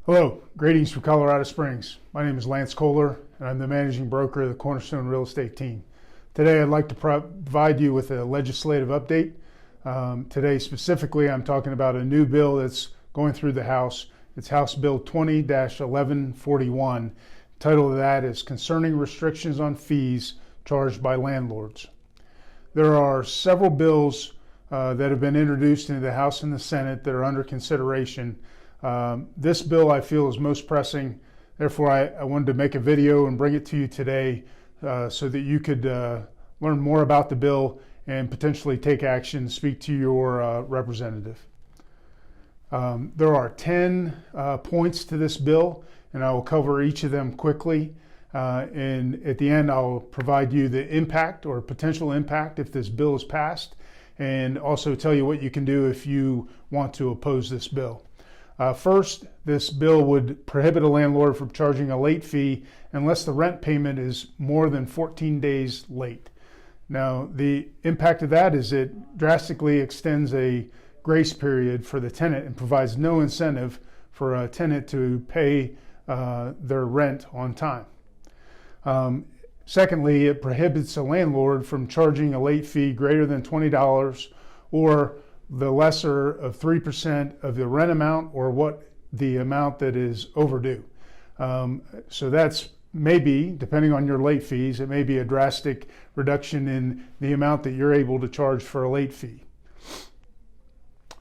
Hello, greetings from Colorado Springs. My name is Lance Kohler, and I'm the managing broker of the Cornerstone Real Estate Team. Today, I'd like to provide you with a legislative update. Today, specifically, I'm talking about a new bill that's going through the House. It's House Bill 20-1141. The title of that is Concerning Restrictions on Fees Charged by Landlords. There are several bills that have been introduced into the House and the Senate that are under consideration. This bill I feel is most pressing. Therefore, I wanted to make a video and bring it to you today so that you could learn more about the bill and potentially take action, speak to your representative. There are 10 points to this bill, and I will cover each of them quickly. And at the end, I'll provide you the impact or potential impact if this bill is passed, and also tell you what you can do if you want to oppose this bill. First, this bill would prohibit a landlord from charging a late fee unless the rent payment is more than 14 days late. Now, the impact of that is it drastically extends a grace period for the tenant and provides no incentive for a tenant to pay their rent on time. Secondly, it prohibits a landlord from charging a late fee greater than $20 or the lesser of 3% of the rent amount or what the amount that is overdue. So that's maybe, depending on your late fees, it may be a drastic reduction in the amount that you're able to charge for a late fee.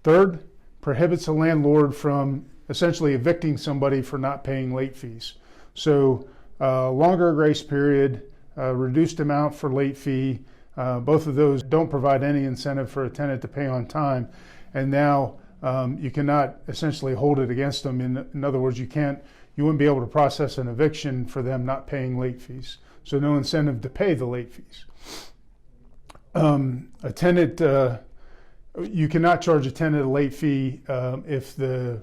Third, prohibits a landlord from essentially evicting somebody for not paying late fees. So longer grace period, reduced amount for late fee, both of those don't provide any incentive for a tenant to pay on time, and now you cannot essentially hold it against them. In other words, you wouldn't be able to process an eviction for them not paying late fees. So no incentive to pay the late fees. A tenant, you cannot charge a tenant a late fee if the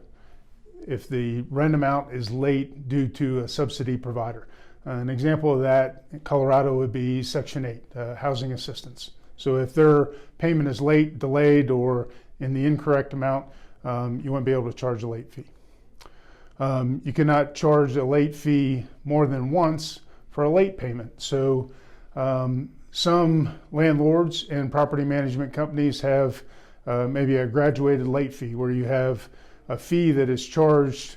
rent amount is late due to a subsidy provider. An example of that in Colorado would be Section 8, housing assistance. So if their payment is late, delayed, or in the incorrect amount, you won't be able to charge a late fee. You cannot charge a late fee more than once for a late payment. So some landlords and property management companies have maybe a graduated late fee where you have a fee that is charged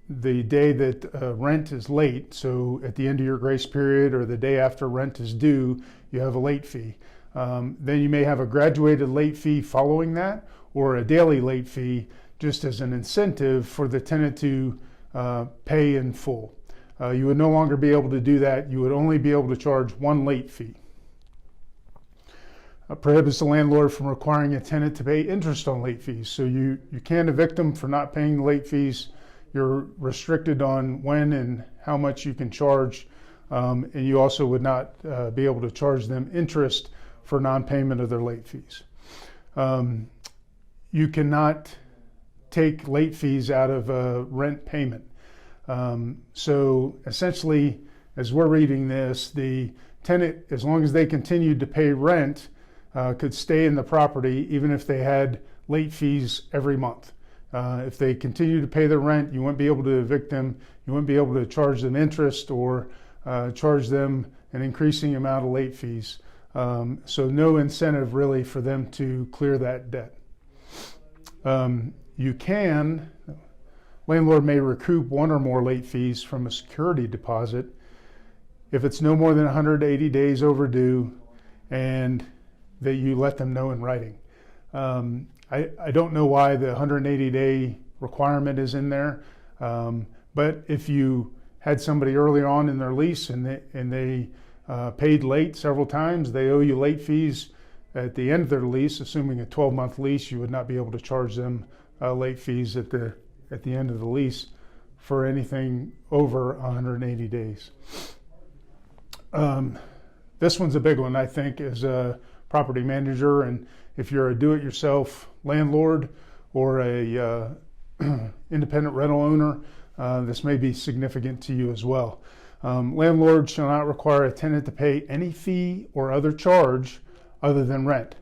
the day that rent is late. So at the end of your grace period or the day after rent is due, you have a late fee. Then you may have a graduated late fee following that, or a daily late fee just as an incentive for the tenant to pay in full. You would no longer be able to do that. You would only be able to charge one late fee. Prohibits the landlord from requiring a tenant to pay interest on late fees. So you can't evict them for not paying the late fees. You're restricted on when and how much you can charge, and you also would not be able to charge them interest for non-payment of their late fees. You cannot take late fees out of a rent payment. So essentially, as we're reading this, the tenant, as long as they continued to pay rent, could stay in the property even if they had late fees every month. If they continue to pay their rent, you wouldn't be able to evict them. You wouldn't be able to charge them interest or charge them an increasing amount of late fees. So no incentive really for them to clear that debt. Landlord may recoup one or more late fees from a security deposit if it's no more than 180 days overdue and that you let them know in writing. I don't know why the 180-day requirement is in there, but if you had somebody earlier on in their lease and they paid late several times, they owe you late fees at the end of their lease. Assuming a 12-month lease, you would not be able to charge them late fees at the end of the lease for anything over 180 days. This one's a big one, I think, as a property manager, and if you're a do-it-yourself landlord or a independent rental owner, this may be significant to you as well. Landlords shall not require a tenant to pay any fee or other charge other than rent,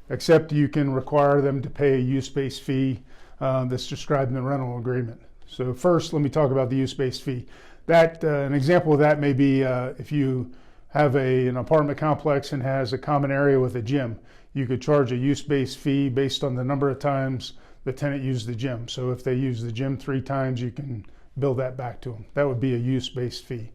except you can require them to pay a use-based fee that's described in the rental agreement. So first, let me talk about the use-based fee. An example of that may be if you have an apartment complex and has a common area with a gym, you could charge a use-based fee based on the number of times the tenant used the gym. So if they use the gym 3 times, you can bill that back to them. That would be a use-based fee.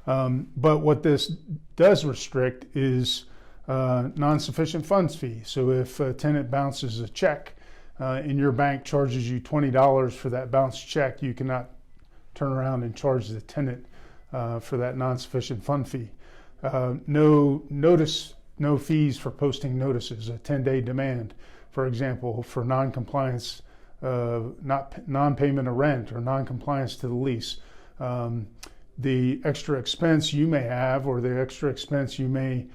But what this does restrict is non-sufficient funds fee. So if a tenant bounces a check and your bank charges you $20 for that bounced check, you cannot turn around and charge the tenant for that non-sufficient fund fee. No fees for posting notices, a 10-day demand, for example, for non-compliance, non-payment of rent or non-compliance to the lease. The extra expense you may have, or the extra expense you may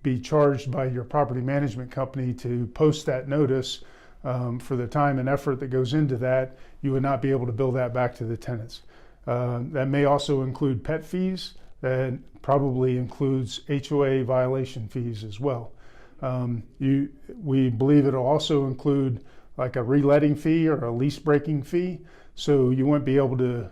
be charged by your property management company to post that notice, for the time and effort that goes into that, you would not be able to bill that back to the tenants. That may also include pet fees. That probably includes HOA violation fees as well. We believe it'll also include like a reletting fee or a lease breaking fee. So you won't be able to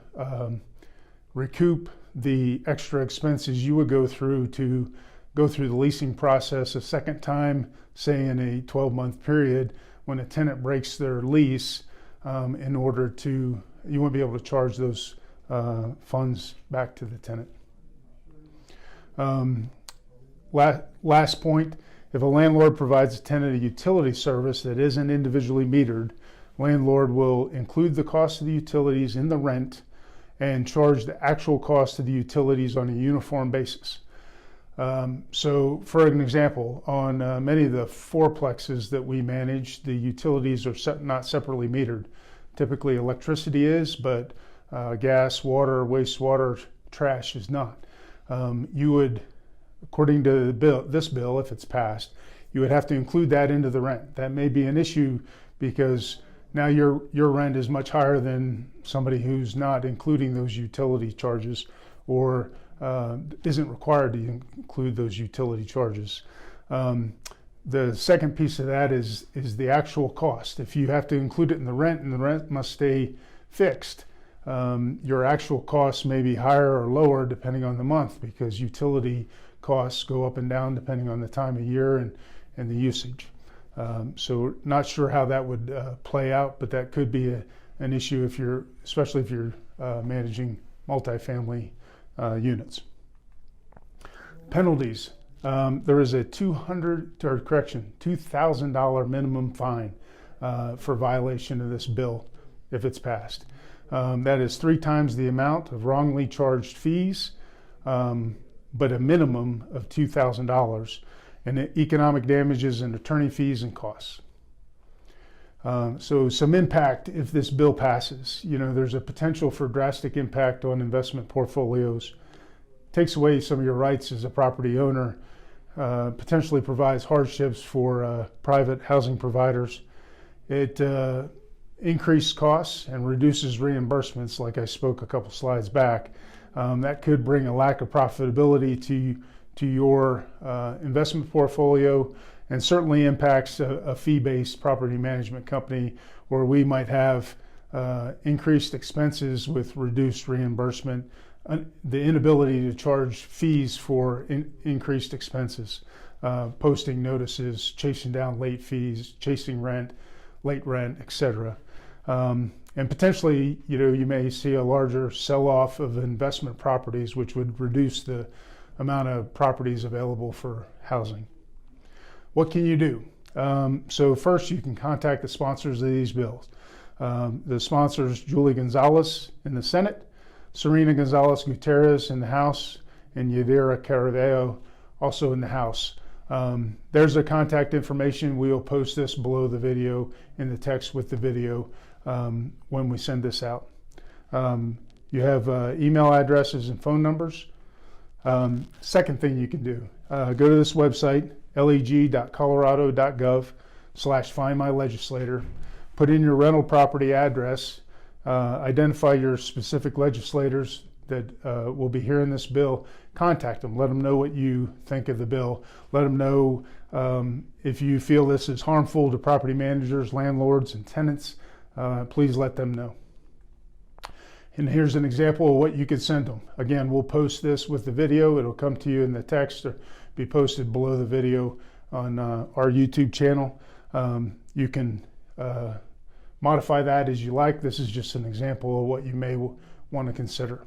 recoup the extra expenses you would go through the leasing process a second time, say in a 12-month period, when a tenant breaks their lease. You won't be able to charge those funds back to the tenant. Last point, if a landlord provides a tenant a utility service that isn't individually metered, landlord will include the cost of the utilities in the rent and charge the actual cost of the utilities on a uniform basis. So for an example, on many of the fourplexes that we manage, the utilities are not separately metered. Typically electricity is, but gas, water, wastewater, trash is not. You would, according to this bill, if it's passed, you would have to include that into the rent. That may be an issue because now your rent is much higher than somebody who's not including those utility charges or isn't required to include those utility charges. The second piece of that is the actual cost. If you have to include it in the rent and the rent must stay fixed, your actual costs may be higher or lower depending on the month because utility costs go up and down depending on the time of year and the usage. So not sure how that would play out, but that could be an issue especially if you're managing multifamily units. Penalties. There is a $2,000 minimum fine for violation of this bill if it's passed. That is 3 times the amount of wrongly charged fees, but a minimum of $2,000, and economic damages and attorney fees and costs. So some impact if this bill passes. There's a potential for drastic impact on investment portfolios. Takes away some of your rights as a property owner, potentially provides hardships for private housing providers. It increases costs and reduces reimbursements, like I spoke a couple slides back. That could bring a lack of profitability to your investment portfolio, and certainly impacts a fee-based property management company where we might have increased expenses with reduced reimbursement, the inability to charge fees for increased expenses, posting notices, chasing down late fees, chasing rent, late rent, etc. And potentially, you may see a larger sell-off of investment properties, which would reduce the amount of properties available for housing. What can you do? So first, you can contact the sponsors of these bills. The sponsors, Julie Gonzalez in the Senate, Serena Gonzalez Gutierrez in the House, and Yadira Caraveo also in the House. There's their contact information. We'll post this below the video in the text with the video when we send this out. You have email addresses and phone numbers. Second thing you can do, go to this website, leg.colorado.gov/findmylegislator, put in your rental property address, identify your specific legislators that will be hearing this bill, contact them, let them know what you think of the bill, let them know if you feel this is harmful to property managers, landlords, and tenants, please let them know. And here's an example of what you could send them. Again, we'll post this with the video. It'll come to you in the text or be posted below the video on our YouTube channel. You can modify that as you like. This is just an example of what you may want to consider.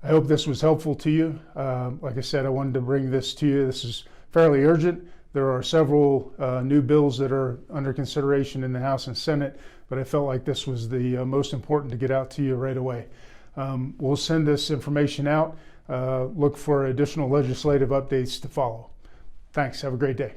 I hope this was helpful to you. Like I said, I wanted to bring this to you. This is fairly urgent. There are several new bills that are under consideration in the House and Senate, but I felt like this was the most important to get out to you right away. We'll send this information out. Look for additional legislative updates to follow. Thanks. Have a great day.